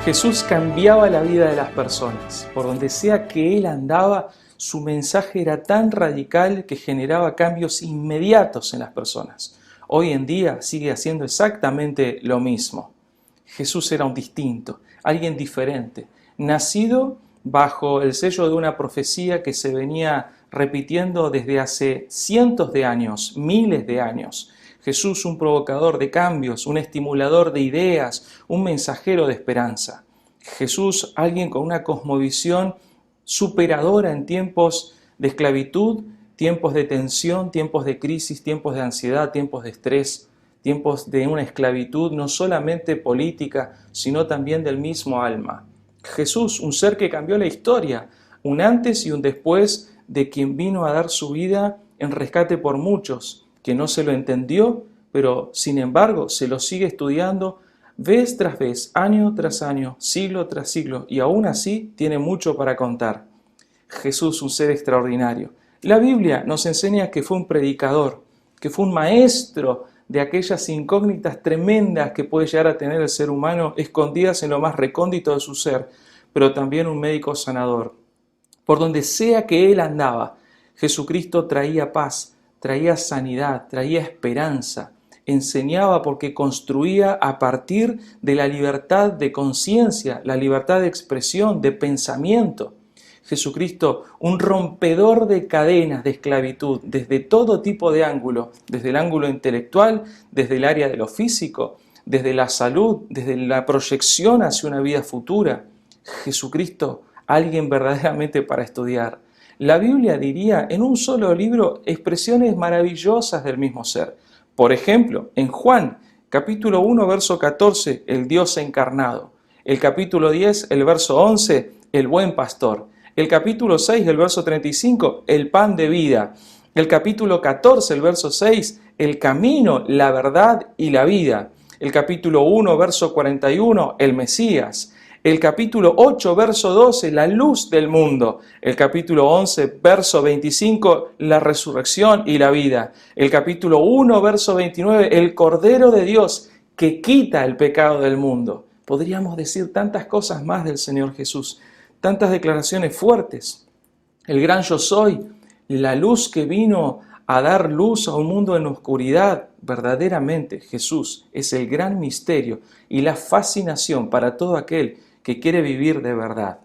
Jesús cambiaba la vida de las personas. Por donde sea que Él andaba, su mensaje era tan radical que generaba cambios inmediatos en las personas. Hoy en día sigue haciendo exactamente lo mismo. Jesús era un distinto, alguien diferente, nacido bajo el sello de una profecía que se venía repitiendo desde hace cientos de años, miles de años. Jesús, un provocador de cambios, un estimulador de ideas, un mensajero de esperanza. Jesús, alguien con una cosmovisión superadora en tiempos de esclavitud, tiempos de tensión, tiempos de crisis, tiempos de ansiedad, tiempos de estrés, tiempos de una esclavitud no solamente política, sino también del mismo alma. Jesús, un ser que cambió la historia, un antes y un después de quien vino a dar su vida en rescate por muchos, que no se lo entendió, pero sin embargo se lo sigue estudiando vez tras vez, año tras año, siglo tras siglo, y aún así tiene mucho para contar. Jesús, un ser extraordinario. La Biblia nos enseña que fue un predicador, que fue un maestro de aquellas incógnitas tremendas que puede llegar a tener el ser humano escondidas en lo más recóndito de su ser, pero también un médico sanador. Por donde sea que Él andaba, Jesucristo traía paz, traía sanidad, traía esperanza, enseñaba porque construía a partir de la libertad de conciencia, la libertad de expresión, de pensamiento. Jesucristo, un rompedor de cadenas de esclavitud, desde todo tipo de ángulo, desde el ángulo intelectual, desde el área de lo físico, desde la salud, desde la proyección hacia una vida futura. Jesucristo, alguien verdaderamente para estudiar. La Biblia diría en un solo libro expresiones maravillosas del mismo ser. Por ejemplo, en Juan, capítulo 1, verso 14, el Dios encarnado. El capítulo 10, el verso 11, el buen pastor. El capítulo 6, el verso 35, el pan de vida. El capítulo 14, el verso 6, el camino, la verdad y la vida. El capítulo 1, verso 41, el Mesías. El capítulo 8, verso 12, la luz del mundo. El capítulo 11, verso 25, la resurrección y la vida. El capítulo 1, verso 29, el Cordero de Dios que quita el pecado del mundo. Podríamos decir tantas cosas más del Señor Jesús, tantas declaraciones fuertes. El gran yo soy, la luz que vino a dar luz a un mundo en oscuridad. Verdaderamente Jesús es el gran misterio y la fascinación para todo aquel que quiere vivir de verdad.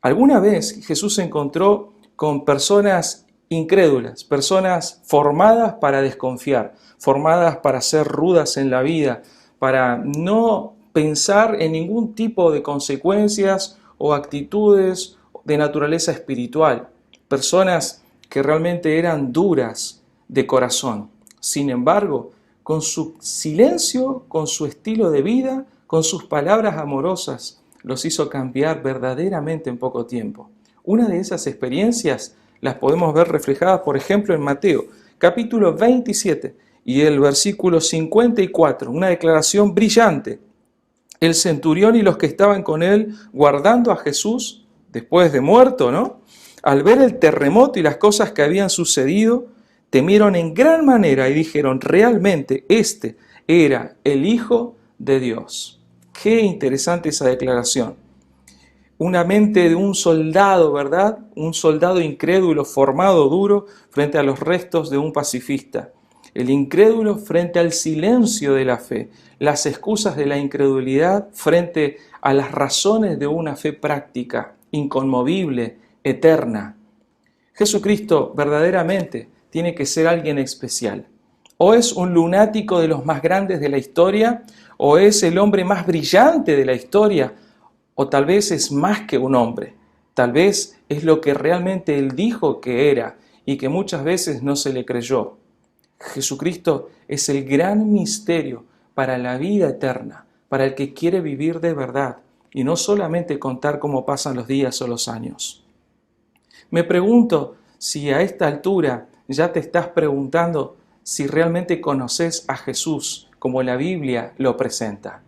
Alguna vez Jesús se encontró con personas incrédulas, personas formadas para desconfiar, formadas para ser rudas en la vida, para no pensar en ningún tipo de consecuencias o actitudes de naturaleza espiritual, personas que realmente eran duras de corazón. Sin embargo, con su silencio, con su estilo de vida, con sus palabras amorosas, los hizo cambiar verdaderamente en poco tiempo. Una de esas experiencias las podemos ver reflejadas, por ejemplo, en Mateo, capítulo 27 y el versículo 54, una declaración brillante. El centurión y los que estaban con él guardando a Jesús, después de muerto, ¿no? Al ver el terremoto y las cosas que habían sucedido, temieron en gran manera y dijeron, realmente este era el Hijo de Dios. Qué interesante esa declaración. Una mente de un soldado, ¿verdad? Un soldado incrédulo, formado, duro, frente a los restos de un pacifista. El incrédulo frente al silencio de la fe. Las excusas de la incredulidad frente a las razones de una fe práctica, inconmovible, eterna. Jesucristo verdaderamente tiene que ser alguien especial. O es un lunático de los más grandes de la historia, o es el hombre más brillante de la historia, o tal vez es más que un hombre. Tal vez es lo que realmente él dijo que era y que muchas veces no se le creyó. Jesucristo es el gran misterio para la vida eterna, para el que quiere vivir de verdad y no solamente contar cómo pasan los días o los años. Me pregunto si a esta altura ya te estás preguntando si realmente conoces a Jesús como la Biblia lo presenta.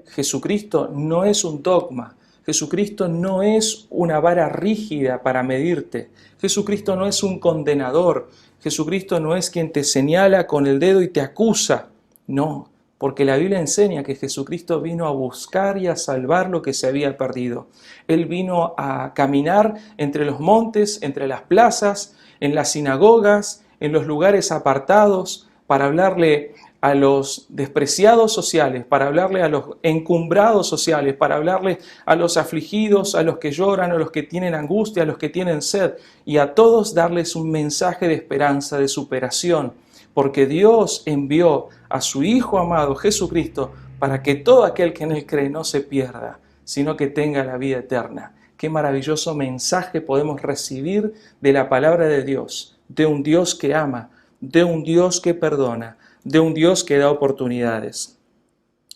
Jesucristo no es un dogma, Jesucristo no es una vara rígida para medirte, Jesucristo no es un condenador, Jesucristo no es quien te señala con el dedo y te acusa. No, porque la Biblia enseña que Jesucristo vino a buscar y a salvar lo que se había perdido. Él vino a caminar entre los montes, entre las plazas, en las sinagogas, en los lugares apartados, para hablarle a los despreciados sociales, para hablarle a los encumbrados sociales, para hablarle a los afligidos, a los que lloran, a los que tienen angustia, a los que tienen sed, y a todos darles un mensaje de esperanza, de superación, porque Dios envió a su Hijo amado Jesucristo para que todo aquel que en Él cree no se pierda, sino que tenga la vida eterna. Qué maravilloso mensaje podemos recibir de la palabra de Dios, de un Dios que ama, de un Dios que perdona, de un Dios que da oportunidades.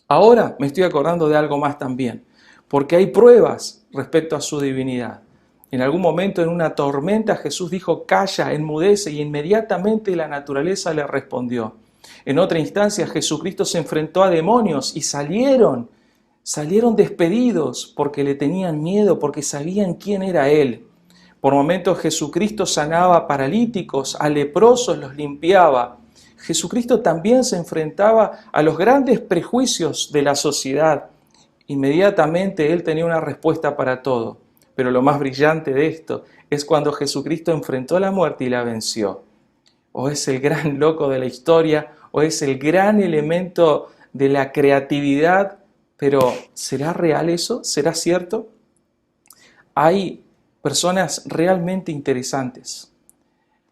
Ahora me estoy acordando de algo más también, porque hay pruebas respecto a su divinidad. En algún momento en una tormenta Jesús dijo, calla, enmudece, y inmediatamente la naturaleza le respondió. En otra instancia Jesucristo se enfrentó a demonios y salieron despedidos porque le tenían miedo, porque sabían quién era Él. Por momentos Jesucristo sanaba a paralíticos, a leprosos los limpiaba. Jesucristo también se enfrentaba a los grandes prejuicios de la sociedad. Inmediatamente Él tenía una respuesta para todo. Pero lo más brillante de esto es cuando Jesucristo enfrentó la muerte y la venció. O es el gran loco de la historia, o es el gran elemento de la creatividad, pero ¿será real eso? ¿Será cierto? Hay personas realmente interesantes.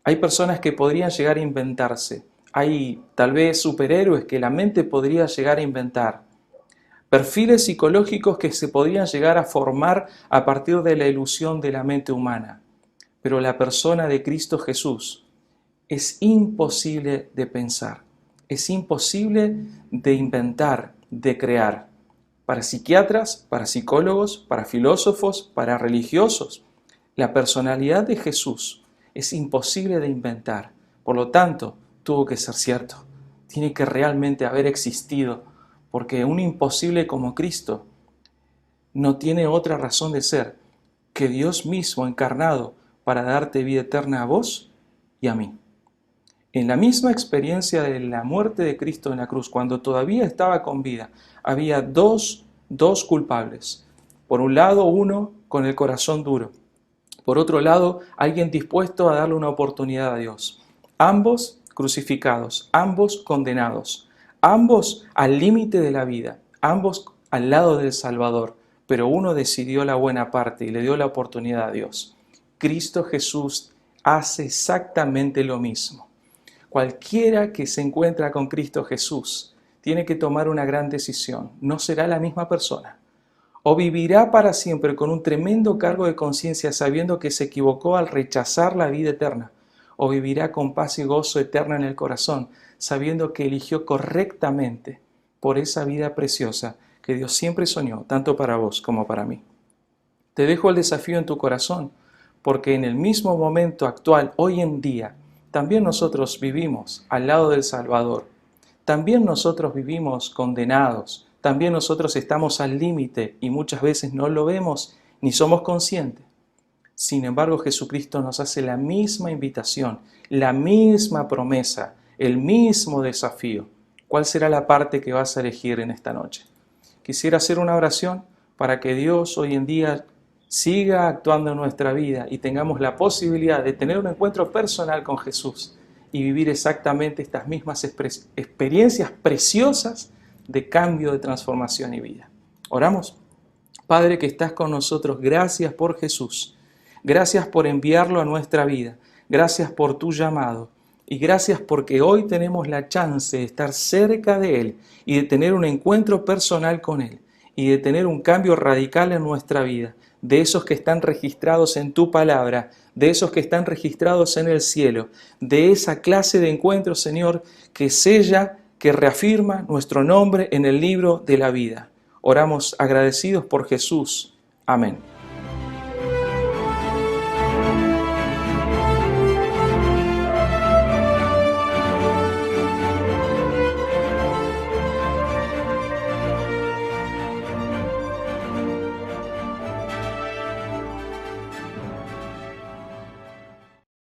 Hay personas que podrían llegar a inventarse. Hay tal vez superhéroes que la mente podría llegar a inventar. Perfiles psicológicos que se podrían llegar a formar a partir de la ilusión de la mente humana. Pero la persona de Cristo Jesús es imposible de pensar, es imposible de inventar, de crear. Para psiquiatras, para psicólogos, para filósofos, para religiosos, la personalidad de Jesús es imposible de inventar. Por lo tanto, tuvo que ser cierto. Tiene que realmente haber existido. Porque un imposible como Cristo no tiene otra razón de ser que Dios mismo encarnado para darte vida eterna a vos y a mí. En la misma experiencia de la muerte de Cristo en la cruz, cuando todavía estaba con vida, había dos culpables. Por un lado, uno con el corazón duro. Por otro lado, alguien dispuesto a darle una oportunidad a Dios. Ambos crucificados, ambos condenados. Ambos al límite de la vida, ambos al lado del Salvador, pero uno decidió la buena parte y le dio la oportunidad a Dios. Cristo Jesús hace exactamente lo mismo. Cualquiera que se encuentra con Cristo Jesús tiene que tomar una gran decisión. No será la misma persona. O vivirá para siempre con un tremendo cargo de conciencia sabiendo que se equivocó al rechazar la vida eterna. O vivirá con paz y gozo eterna en el corazón, sabiendo que eligió correctamente por esa vida preciosa que Dios siempre soñó, tanto para vos como para mí. Te dejo el desafío en tu corazón, porque en el mismo momento actual, hoy en día, también nosotros vivimos al lado del Salvador. También nosotros vivimos condenados, también nosotros estamos al límite y muchas veces no lo vemos ni somos conscientes. Sin embargo, Jesucristo nos hace la misma invitación, la misma promesa, el mismo desafío. ¿Cuál será la parte que vas a elegir en esta noche? Quisiera hacer una oración para que Dios hoy en día siga actuando en nuestra vida y tengamos la posibilidad de tener un encuentro personal con Jesús y vivir exactamente estas mismas experiencias preciosas de cambio, de transformación y vida. Oramos. Padre que estás con nosotros, gracias por Jesús. Gracias por enviarlo a nuestra vida. Gracias por tu llamado. Y gracias porque hoy tenemos la chance de estar cerca de Él y de tener un encuentro personal con Él y de tener un cambio radical en nuestra vida, de esos que están registrados en tu palabra, de esos que están registrados en el cielo, de esa clase de encuentros, Señor, que sella, que reafirma nuestro nombre en el libro de la vida. Oramos agradecidos por Jesús. Amén.